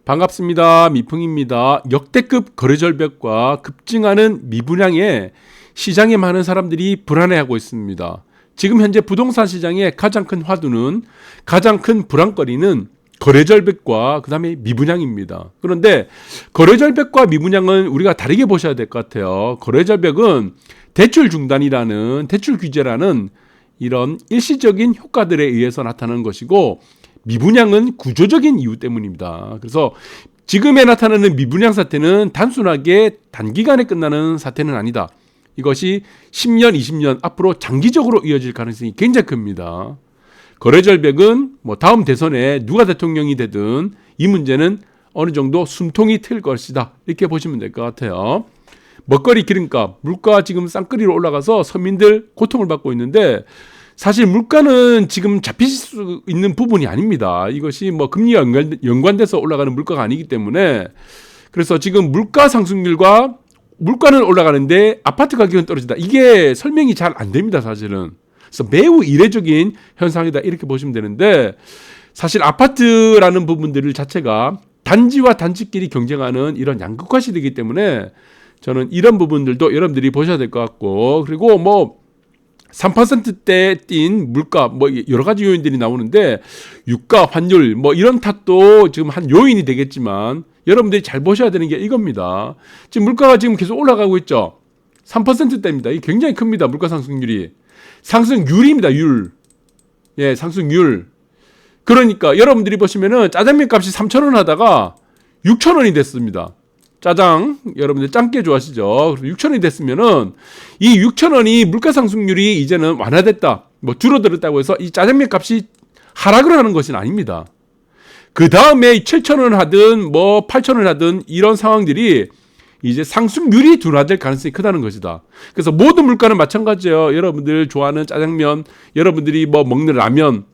반갑습니다. 미풍입니다. 역대급 거래절벽과 급증하는 미분양에 시장에 많은 사람들이 불안해하고 있습니다. 지금 현재 부동산 시장의 가장 큰 화두는, 가장 큰 불안거리는 거래절벽과 그 다음에 미분양입니다. 그런데 거래절벽과 미분양은 우리가 다르게 보셔야 될 것 같아요. 거래절벽은 대출 중단이라는, 대출 규제라는 이런 일시적인 효과들에 의해서 나타나는 것이고, 미분양은 구조적인 이유 때문입니다. 그래서 지금에 나타나는 미분양 사태는 단순하게 단기간에 끝나는 사태는 아니다. 이것이 10년, 20년 앞으로 장기적으로 이어질 가능성이 굉장히 큽니다. 거래절벽은 다음 대선에 누가 대통령이 되든 이 문제는 어느 정도 숨통이 트일 것이다. 이렇게 보시면 될 것 같아요. 먹거리 기름값, 물가 지금 쌍끌이로 올라가서 서민들 고통을 받고 있는데, 사실 물가는 지금 잡히실 수 있는 부분이 아닙니다. 이것이 금리와 연관돼서 올라가는 물가가 아니기 때문에, 그래서 지금 물가 상승률과 물가는 올라가는데 아파트 가격은 떨어진다. 이게 설명이 잘 안 됩니다, 사실은. 그래서 매우 이례적인 현상이다, 이렇게 보시면 되는데, 사실 아파트라는 부분들 자체가 단지와 단지끼리 경쟁하는 이런 양극화 시대이기 때문에 저는 이런 부분들도 여러분들이 보셔야 될 것 같고, 그리고 3%대 뛴 물가, 여러 가지 요인들이 나오는데, 유가, 환율, 이런 탓도 지금 한 요인이 되겠지만, 여러분들이 잘 보셔야 되는 게 이겁니다. 지금 물가가 지금 계속 올라가고 있죠. 3%대입니다. 이게 굉장히 큽니다. 물가 상승률이. 상승률입니다. 율. 예, 상승률. 그러니까 여러분들이 보시면은 짜장면 값이 3,000원 하다가 6,000원이 됐습니다. 짜장, 여러분들 짱깨 좋아하시죠? 6,000원이 됐으면은 이 6,000원이 물가 상승률이 이제는 완화됐다, 줄어들었다고 해서 이 짜장면 값이 하락을 하는 것은 아닙니다. 그 다음에 7,000원 하든 8,000원 하든 이런 상황들이 이제 상승률이 둔화될 가능성이 크다는 것이다. 그래서 모든 물가는 마찬가지예요. 여러분들 좋아하는 짜장면, 여러분들이 먹는 라면,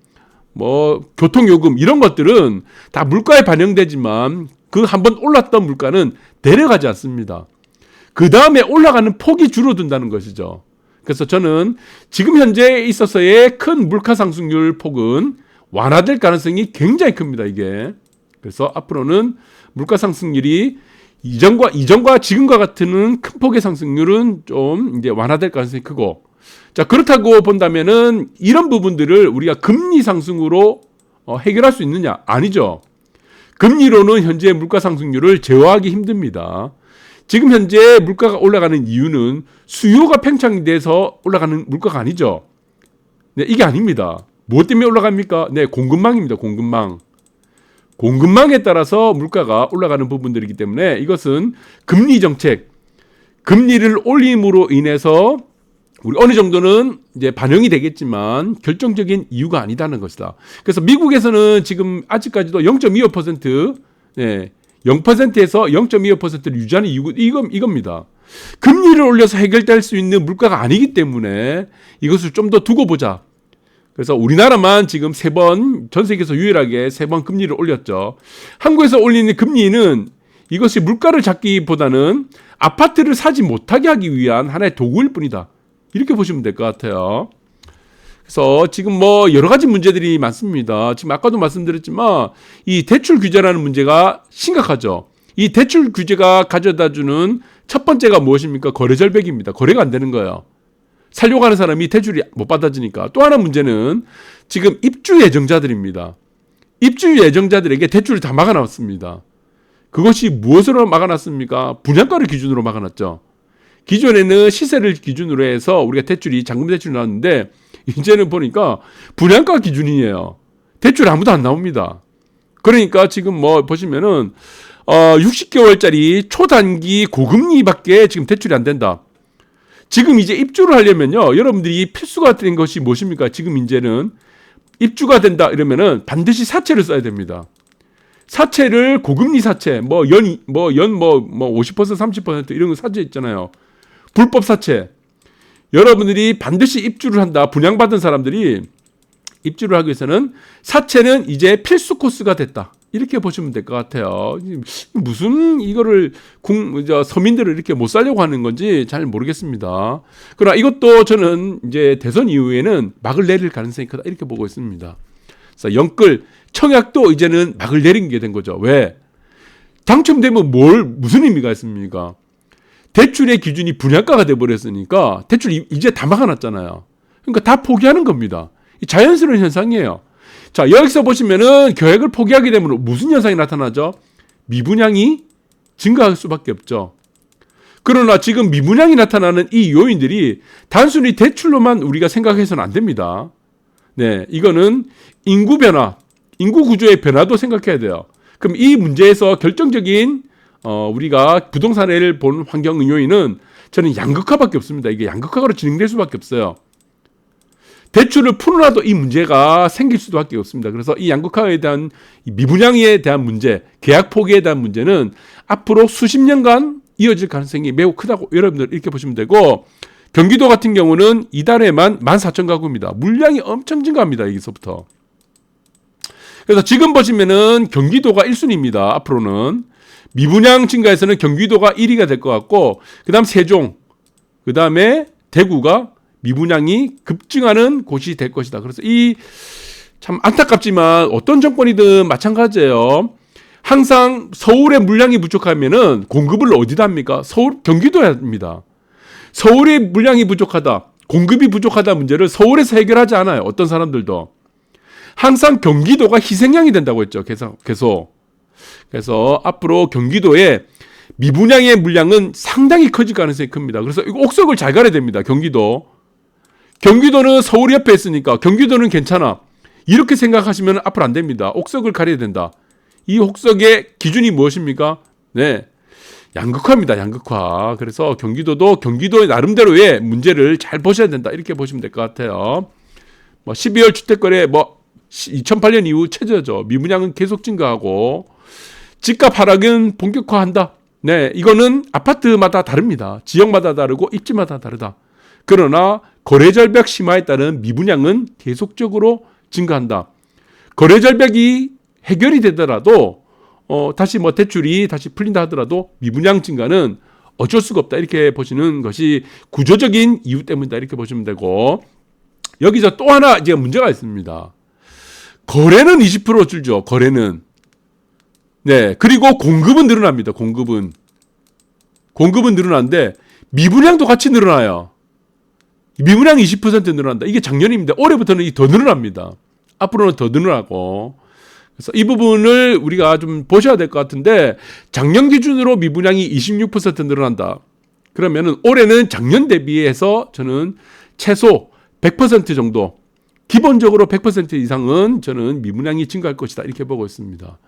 교통요금, 이런 것들은 다 물가에 반영되지만 그 한번 올랐던 물가는 내려가지 않습니다. 그 다음에 올라가는 폭이 줄어든다는 것이죠. 그래서 저는 지금 현재 있어서의 큰 물가 상승률 폭은 완화될 가능성이 굉장히 큽니다, 이게. 그래서 앞으로는 물가 상승률이 이전과 지금과 같은 큰 폭의 상승률은 좀 이제 완화될 가능성이 크고, 자, 그렇다고 본다면은 이런 부분들을 우리가 금리 상승으로 해결할 수 있느냐? 아니죠. 금리로는 현재 물가 상승률을 제어하기 힘듭니다. 지금 현재 물가가 올라가는 이유는 수요가 팽창이 돼서 올라가는 물가가 아니죠. 네, 이게 아닙니다. 무엇 때문에 올라갑니까? 네, 공급망입니다. 공급망. 공급망에 따라서 물가가 올라가는 부분들이기 때문에 이것은 금리 정책, 금리를 올림으로 인해서 우리 어느 정도는 이제 반영이 되겠지만 결정적인 이유가 아니다는 것이다. 그래서 미국에서는 지금 아직까지도 0.25%, 네, 0%에서 0.25%를 유지하는 이유가 이겁니다. 금리를 올려서 해결될 수 있는 물가가 아니기 때문에 이것을 좀 더 두고 보자. 그래서 우리나라만 지금 3번, 전 세계에서 유일하게 3번 금리를 올렸죠. 한국에서 올리는 금리는 이것이 물가를 잡기보다는 아파트를 사지 못하게 하기 위한 하나의 도구일 뿐이다, 이렇게 보시면 될 것 같아요. 그래서 지금 여러 가지 문제들이 많습니다. 지금 아까도 말씀드렸지만 이 대출 규제라는 문제가 심각하죠. 이 대출 규제가 가져다주는 첫 번째가 무엇입니까? 거래절벽입니다. 거래가 안 되는 거예요. 살려고 하는 사람이 대출이 못 받아지니까. 또 하나 문제는 지금 입주 예정자들입니다. 입주 예정자들에게 대출을 다 막아놨습니다. 그것이 무엇으로 막아놨습니까? 분양가를 기준으로 막아놨죠. 기존에는 시세를 기준으로 해서 우리가 잔금 대출이 나왔는데, 이제는 보니까 분양가 기준이에요. 대출 아무도 안 나옵니다. 그러니까 지금 보시면은 60개월짜리 초단기 고금리밖에 지금 대출이 안 된다. 지금 이제 입주를 하려면요, 여러분들이 필수가 된 것이 무엇입니까? 지금 이제는 입주가 된다 이러면은 반드시 사채를 써야 됩니다. 사채를 고금리 사채, 연 50%, 30% 이런 거 사채 있잖아요. 불법 사채. 여러분들이 반드시 입주를 한다. 분양받은 사람들이 입주를 하기 위해서는 사채는 이제 필수 코스가 됐다, 이렇게 보시면 될 것 같아요. 무슨 이거를 서민들을 이렇게 못 살려고 하는 건지 잘 모르겠습니다. 그러나 이것도 저는 이제 대선 이후에는 막을 내릴 가능성이 크다, 이렇게 보고 있습니다. 그래서 영끌, 청약도 이제는 막을 내린 게 된 거죠. 왜? 당첨되면 무슨 의미가 있습니까? 대출의 기준이 분양가가 돼버렸으니까 대출 이제 다 막아놨잖아요. 그러니까 다 포기하는 겁니다. 자연스러운 현상이에요. 자, 여기서 보시면은 계획을 포기하게 되면 무슨 현상이 나타나죠? 미분양이 증가할 수밖에 없죠. 그러나 지금 미분양이 나타나는 이 요인들이 단순히 대출로만 우리가 생각해서는 안 됩니다. 네, 이거는 인구 변화, 인구 구조의 변화도 생각해야 돼요. 그럼 이 문제에서 결정적인 우리가 부동산을 본 환경 요인은 저는 양극화밖에 없습니다. 이게 양극화로 진행될 수밖에 없어요. 대출을 풀어놔도 이 문제가 생길 수밖에 없습니다. 그래서 이 양극화에 대한 미분양에 대한 문제, 계약 포기에 대한 문제는 앞으로 수십 년간 이어질 가능성이 매우 크다고 여러분들 이렇게 보시면 되고, 경기도 같은 경우는 이달에만 14,000가구입니다. 물량이 엄청 증가합니다. 여기서부터. 그래서 지금 보시면은 경기도가 1순위입니다. 앞으로는 미분양 증가에서는 경기도가 1위가 될 것 같고, 그 다음 세종, 그 다음에 대구가 미분양이 급증하는 곳이 될 것이다. 그래서 이 참 안타깝지만 어떤 정권이든 마찬가지예요. 항상 서울의 물량이 부족하면은 공급을 어디다 합니까? 경기도에 합니다. 서울의 물량이 부족하다, 공급이 부족하다 문제를 서울에서 해결하지 않아요. 어떤 사람들도. 항상 경기도가 희생양이 된다고 했죠. 계속. 그래서 앞으로 경기도의 미분양의 물량은 상당히 커질 가능성이 큽니다. 그래서 이거 옥석을 잘 가려야 됩니다. 경기도는 서울 옆에 있으니까 경기도는 괜찮아. 이렇게 생각하시면 앞으로 안 됩니다. 옥석을 가려야 된다. 이 옥석의 기준이 무엇입니까? 네, 양극화입니다. 양극화. 그래서 경기도도 경기도의 나름대로의 문제를 잘 보셔야 된다. 이렇게 보시면 될 것 같아요. 12월 주택거래 2008년 이후 최저죠. 미분양은 계속 증가하고 집값 하락은 본격화한다. 네, 이거는 아파트마다 다릅니다. 지역마다 다르고 입지마다 다르다. 그러나 거래절벽 심화에 따른 미분양은 계속적으로 증가한다. 거래절벽이 해결이 되더라도 다시 대출이 다시 풀린다 하더라도 미분양 증가는 어쩔 수가 없다. 이렇게 보시는 것이 구조적인 이유 때문이다. 이렇게 보시면 되고, 여기서 또 하나 이제 문제가 있습니다. 거래는 20% 줄죠. 거래는. 네, 그리고 공급은 늘어납니다. 공급은 늘어나는데 미분양도 같이 늘어나요. 미분양 20% 늘어난다. 이게 작년입니다. 올해부터는 더 늘어납니다. 앞으로는 더 늘어나고. 그래서 이 부분을 우리가 좀 보셔야 될 것 같은데, 작년 기준으로 미분양이 26% 늘어난다. 그러면은 올해는 작년 대비해서 저는 최소 100% 정도, 기본적으로 100% 이상은 저는 미분양이 증가할 것이다. 이렇게 보고 있습니다.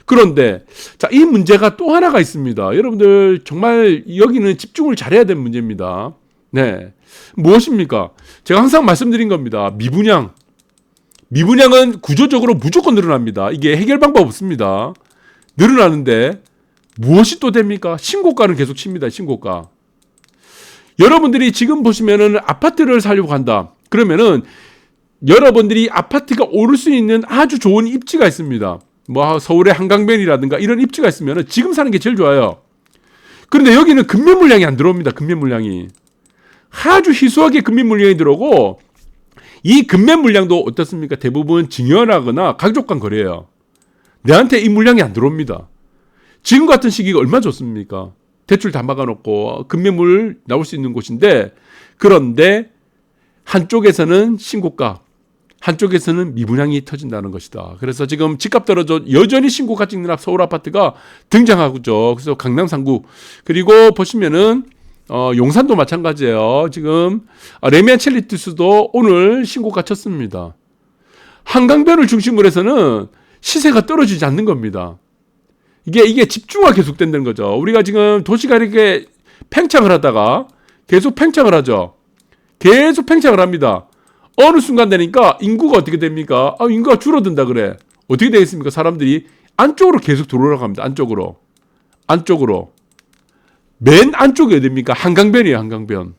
그런데 자, 이 문제가 또 하나가 있습니다. 여러분들 정말 여기는 집중을 잘해야 되는 문제입니다. 네, 무엇입니까? 제가 항상 말씀드린 겁니다. 미분양은 구조적으로 무조건 늘어납니다. 이게 해결 방법 없습니다. 늘어나는데 무엇이 또 됩니까? 신고가는 계속 칩니다. 신고가. 여러분들이 지금 보시면은 아파트를 사려고 한다. 그러면은 여러분들이 아파트가 오를 수 있는 아주 좋은 입지가 있습니다. 서울의 한강변이라든가 이런 입지가 있으면은 지금 사는 게 제일 좋아요. 그런데 여기는 금매 물량이 안 들어옵니다. 금매 물량이. 아주 희소하게 금매 물량이 들어오고, 이 금매 물량도 어떻습니까? 대부분 증여하거나 가족 간 거래예요. 내한테 이 물량이 안 들어옵니다. 지금 같은 시기가 얼마나 좋습니까? 대출 다 막아놓고 금매물 나올 수 있는 곳인데, 그런데 한쪽에서는 신고가, 한쪽에서는 미분양이 터진다는 것이다. 그래서 지금 집값 떨어져 여전히 신고가 찍는 서울 아파트가 등장하고죠. 그래서 강남 3구, 그리고 보시면은 용산도 마찬가지예요. 지금 레미안 첼리투스도 오늘 신고가 쳤습니다. 한강변을 중심으로 해서는 시세가 떨어지지 않는 겁니다. 이게 집중화 계속된다는 거죠. 우리가 지금 도시가 이렇게 팽창을 하다가 계속 팽창을 하죠. 계속 팽창을 합니다. 어느 순간 되니까 인구가 어떻게 됩니까? 인구가 줄어든다 그래. 어떻게 되겠습니까? 사람들이 안쪽으로 계속 들어올라갑니다. 안쪽으로. 맨 안쪽이 어디입니까? 한강변이에요. 한강변.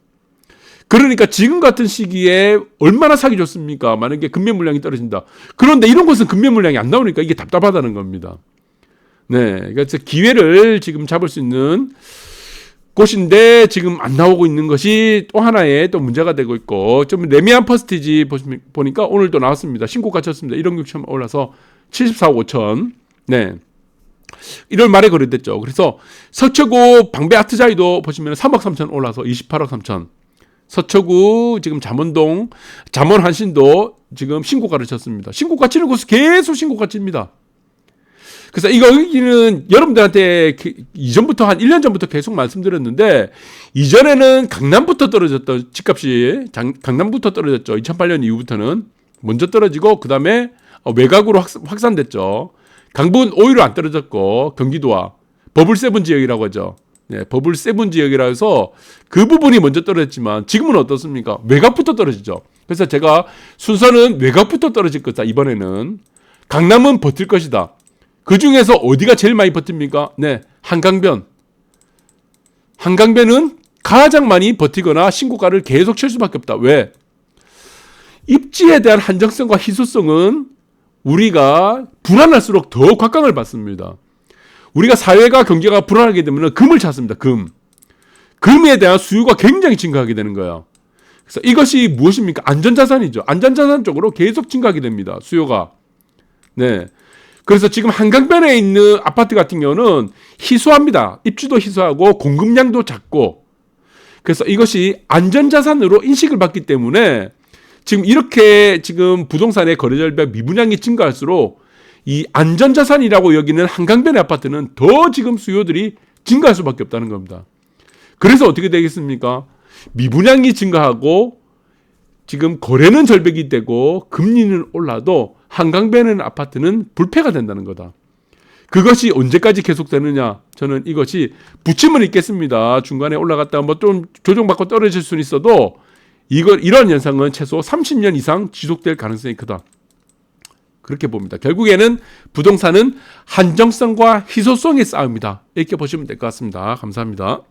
그러니까 지금 같은 시기에 얼마나 사기 좋습니까? 만약에 금매 물량이 떨어진다. 그런데 이런 곳은 금매 물량이 안 나오니까 이게 답답하다는 겁니다. 네, 그래서 기회를 지금 잡을 수 있는 곳인데 지금 안 나오고 있는 것이 또 하나의 또 문제가 되고 있고, 좀 레미안 퍼스티지 보니까 오늘도 나왔습니다. 신고가 쳤습니다. 1억 6천 올라서 74억 5천. 네. 1월 말에 거래됐죠. 그래서 서초구 방배 아트자이도 보시면 3억 3천 올라서 28억 3천. 서초구 지금 잠원동, 잠원 한신도 지금 신고가를 쳤습니다. 신고가 치는 곳은 계속 신고가 칩니다. 그래서 이거는 여러분들한테 이전부터 한 1년 전부터 계속 말씀드렸는데, 이전에는 강남부터 떨어졌던 집값이 강남부터 떨어졌죠. 2008년 이후부터는 먼저 떨어지고 그 다음에 외곽으로 확산됐죠. 강북은 오히려 안 떨어졌고 경기도와 버블7 지역이라고 하죠. 네, 버블7 지역이라 해서 그 부분이 먼저 떨어졌지만 지금은 어떻습니까? 외곽부터 떨어지죠. 그래서 제가 순서는 외곽부터 떨어질 거다. 이번에는 강남은 버틸 것이다. 그 중에서 어디가 제일 많이 버팁니까? 네, 한강변. 한강변은 가장 많이 버티거나 신고가를 계속 칠 수밖에 없다. 왜? 입지에 대한 한정성과 희소성은 우리가 불안할수록 더 곽강을 받습니다. 우리가 사회가 경제가 불안하게 되면 금을 찾습니다. 금. 금에 대한 수요가 굉장히 증가하게 되는 거예요. 그래서 이것이 무엇입니까? 안전자산이죠. 안전자산 쪽으로 계속 증가하게 됩니다. 수요가. 네. 그래서 지금 한강변에 있는 아파트 같은 경우는 희소합니다. 입주도 희소하고 공급량도 작고. 그래서 이것이 안전자산으로 인식을 받기 때문에 지금 이렇게 지금 부동산의 거래절벽 미분양이 증가할수록 이 안전자산이라고 여기는 한강변의 아파트는 더 지금 수요들이 증가할 수밖에 없다는 겁니다. 그래서 어떻게 되겠습니까? 미분양이 증가하고 지금 거래는 절벽이 되고 금리는 올라도 한강변의 아파트는 불패가 된다는 거다. 그것이 언제까지 계속되느냐? 저는 이것이 부침은 있겠습니다. 중간에 올라갔다가 뭐 좀 조정받고 떨어질 수는 있어도 이런 현상은 최소 30년 이상 지속될 가능성이 크다. 그렇게 봅니다. 결국에는 부동산은 한정성과 희소성의 싸움이다. 이렇게 보시면 될 것 같습니다. 감사합니다.